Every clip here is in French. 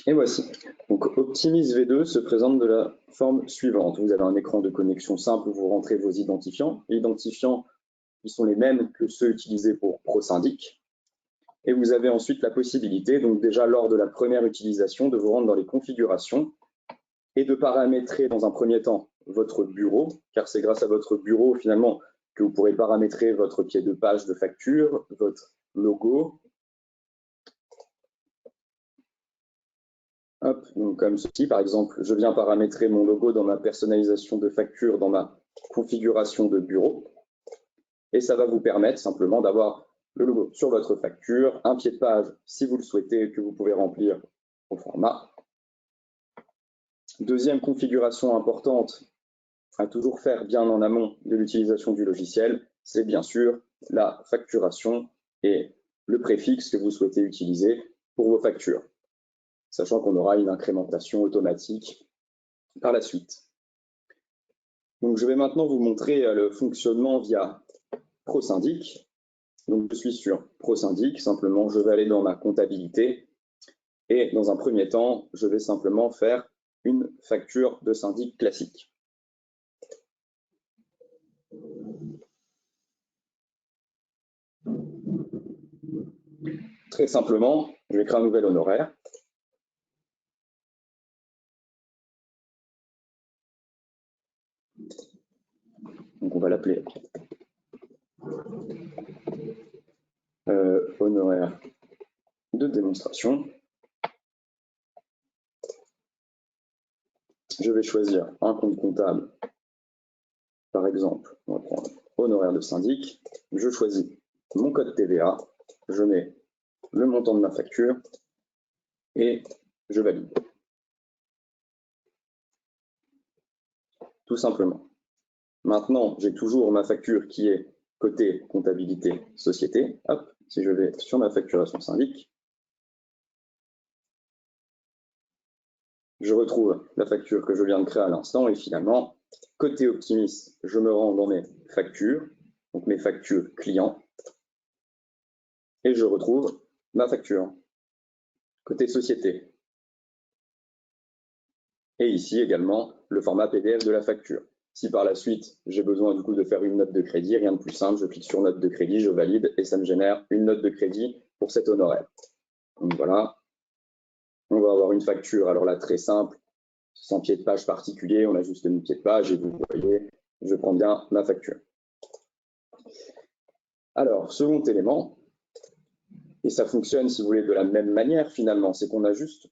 Et voici. Donc Optimis V2 se présente de la forme suivante. Vous avez un écran de connexion simple où vous rentrez vos identifiants. Les identifiants, ils sont les mêmes que ceux utilisés pour ProSyndic. Et vous avez ensuite la possibilité, donc déjà lors de la première utilisation, de vous rendre dans les configurations et de paramétrer dans un premier temps votre bureau, car c'est grâce à votre bureau finalement que vous pourrez paramétrer votre pied de page de facture, votre logo. Hop, donc comme ceci, par exemple, je viens paramétrer mon logo dans ma personnalisation de facture, dans ma configuration de bureau. Et ça va vous permettre simplement d'avoir le logo sur votre facture, un pied de page si vous le souhaitez, que vous pouvez remplir au format. Deuxième configuration importante à toujours faire bien en amont de l'utilisation du logiciel, c'est bien sûr la facturation et le préfixe que vous souhaitez utiliser pour vos factures, sachant qu'on aura une incrémentation automatique par la suite. Donc, je vais maintenant vous montrer le fonctionnement via ProSyndic. Donc, je suis sur ProSyndic, simplement je vais aller dans ma comptabilité et dans un premier temps, je vais simplement faire une facture de syndic classique. Très simplement, je vais créer un nouvel honoraire. Donc, on va l'appeler honoraire de démonstration. Je vais choisir un compte comptable. Par exemple, on va prendre honoraire de syndic. Je choisis mon code TVA. Je mets le montant de ma facture et je valide. Tout simplement. Maintenant, j'ai toujours ma facture qui est côté comptabilité société. Hop, si je vais sur ma facturation syndic, je retrouve la facture que je viens de créer à l'instant et finalement, côté Optimis, je me rends dans mes factures, donc mes factures clients, et je retrouve ma facture côté société. Et ici également, le format PDF de la facture. Si par la suite, j'ai besoin du coup de faire une note de crédit, rien de plus simple, je clique sur note de crédit, je valide et ça me génère une note de crédit pour cet honoraire. Donc voilà, on va avoir une facture, alors là très simple, sans pied de page particulier, on a juste mis pied de page et vous voyez, je prends bien ma facture. Alors, second élément, et ça fonctionne si vous voulez de la même manière finalement, c'est qu'on a juste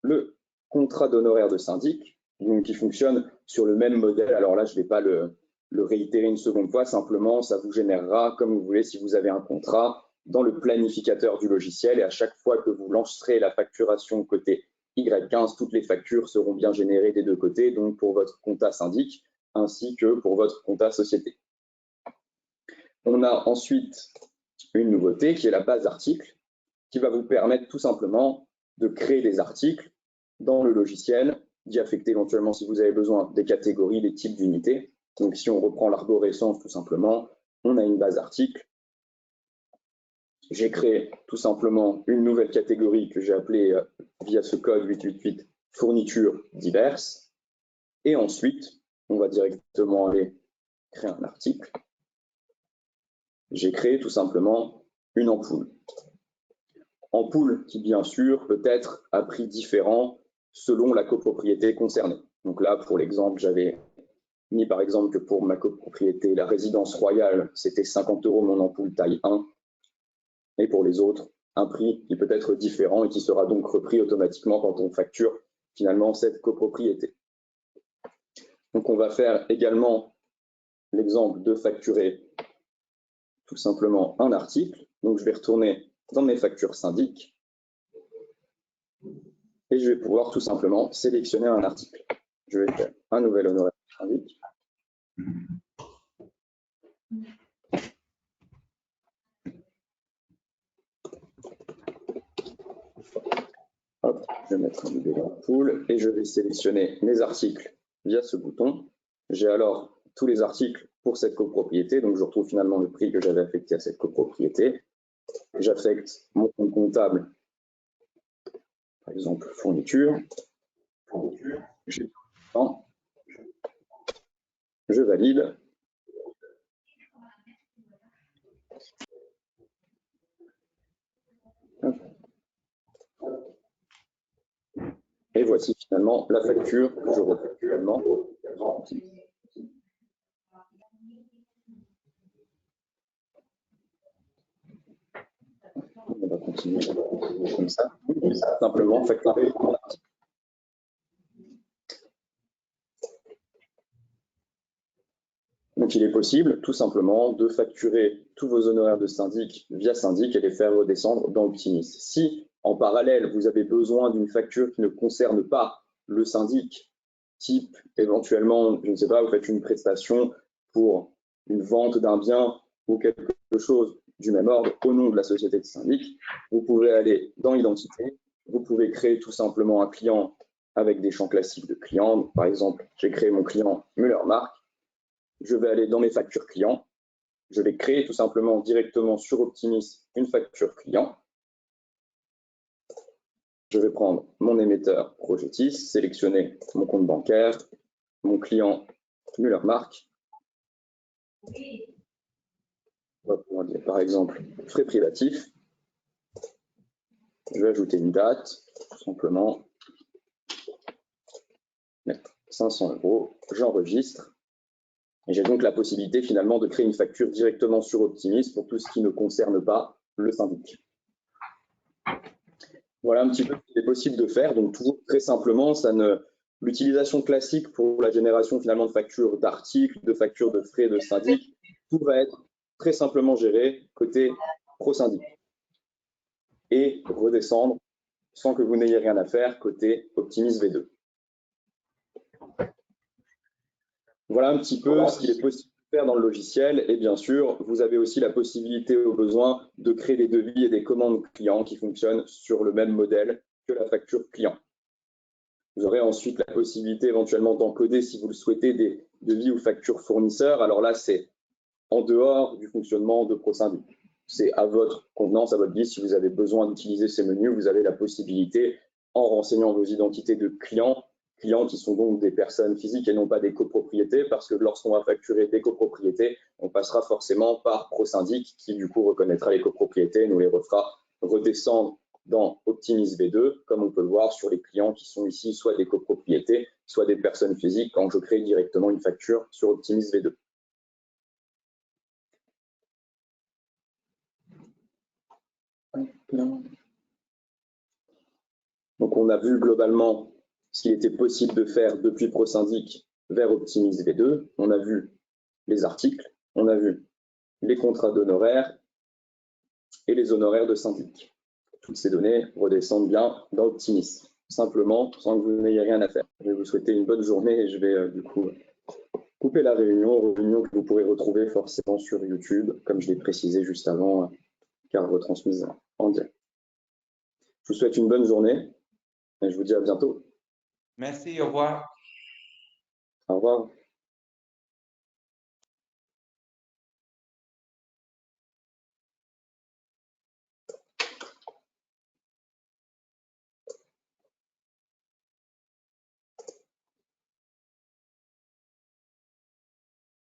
le contrat d'honoraire de syndic, donc qui fonctionne sur le même modèle. Alors là, je ne vais pas le réitérer une seconde fois, simplement ça vous générera comme vous voulez si vous avez un contrat dans le planificateur du logiciel et à chaque fois que vous lancerez la facturation côté Y15, toutes les factures seront bien générées des deux côtés, donc pour votre compta syndic ainsi que pour votre compta société. On a ensuite une nouveauté qui est la base article qui va vous permettre tout simplement de créer des articles dans le logiciel, d'y affecter éventuellement si vous avez besoin des catégories, des types d'unités. Donc si on reprend l'arborescence tout simplement, on a une base article. J'ai créé tout simplement une nouvelle catégorie que j'ai appelée via ce code 888 fournitures diverses. Et ensuite, on va directement aller créer un article. J'ai créé tout simplement une ampoule. Ampoule qui, bien sûr, peut être à prix différent selon la copropriété concernée. Donc là, pour l'exemple, j'avais mis par exemple que pour ma copropriété, la résidence royale, c'était 50 € mon ampoule taille 1. Et pour les autres, un prix qui peut être différent et qui sera donc repris automatiquement quand on facture finalement cette copropriété. Donc on va faire également l'exemple de facturer tout simplement un article. Donc je vais retourner dans mes factures syndic et je vais pouvoir tout simplement sélectionner un article. Je vais faire un nouvel honoraire syndic. Hop, je vais mettre un nouvel ampoule et je vais sélectionner mes articles via ce bouton. J'ai alors tous les articles pour cette copropriété, donc je retrouve finalement le prix que j'avais affecté à cette copropriété. J'affecte mon compte comptable Par exemple, fourniture. Je valide. Et voici finalement la facture que je reçois actuellement. On va continuer comme ça. Simplement facturer. Donc, il est possible, tout simplement, de facturer tous vos honoraires de syndic via syndic et les faire redescendre dans Optimis. Si, en parallèle, vous avez besoin d'une facture qui ne concerne pas le syndic, type, éventuellement, je ne sais pas, vous faites une prestation pour une vente d'un bien ou quelque chose du même ordre au nom de la société de syndic, vous pouvez aller dans Identité, vous pouvez créer tout simplement un client avec des champs classiques de clients. Par exemple, j'ai créé mon client Müller-Mark. Je vais aller dans mes factures clients. Je vais créer tout simplement directement sur Optimis une facture client. Je vais prendre mon émetteur Progetis, sélectionner mon compte bancaire, mon client Müller-Mark. On va pouvoir dire par exemple frais privatifs. Je vais ajouter une date, tout simplement. Mettre 500 €. J'enregistre. Et j'ai donc la possibilité finalement de créer une facture directement sur Optimis pour tout ce qui ne concerne pas le syndic. Voilà un petit peu ce qu'il est possible de faire. Donc toujours très simplement, l'utilisation classique pour la génération finalement de factures d'articles, de factures de frais de syndic, tout va être très simplement géré côté pro-syndic et redescendre sans que vous n'ayez rien à faire côté Optimis V2. Voilà un petit peu ce qu'il est possible de faire dans le logiciel. Et bien sûr, vous avez aussi la possibilité au besoin de créer des devis et des commandes clients qui fonctionnent sur le même modèle que la facture client. Vous aurez ensuite la possibilité éventuellement d'encoder, si vous le souhaitez, des devis ou factures fournisseurs. Alors là, c'est en dehors du fonctionnement de ProSyndic. C'est à votre convenance, à votre guise. Si vous avez besoin d'utiliser ces menus, vous avez la possibilité, en renseignant vos identités de clients qui sont donc des personnes physiques et non pas des copropriétés, parce que lorsqu'on va facturer des copropriétés, on passera forcément par ProSyndic qui du coup reconnaîtra les copropriétés, nous les refera redescendre dans Optimis V2, comme on peut le voir sur les clients qui sont ici, soit des copropriétés, soit des personnes physiques, quand je crée directement une facture sur Optimis V2. Donc on a vu globalement ce qu'il était possible de faire depuis ProSyndic vers Optimis V2. On a vu les articles, on a vu les contrats d'honoraires et les honoraires de syndic. Toutes ces données redescendent bien dans Optimis, simplement sans que vous n'ayez rien à faire. Je vais vous souhaiter une bonne journée et je vais du coup couper la réunion que vous pourrez retrouver forcément sur YouTube, comme je l'ai précisé juste avant, car retransmise en direct. Je vous souhaite une bonne journée et je vous dis à bientôt. Merci, au revoir. Au revoir.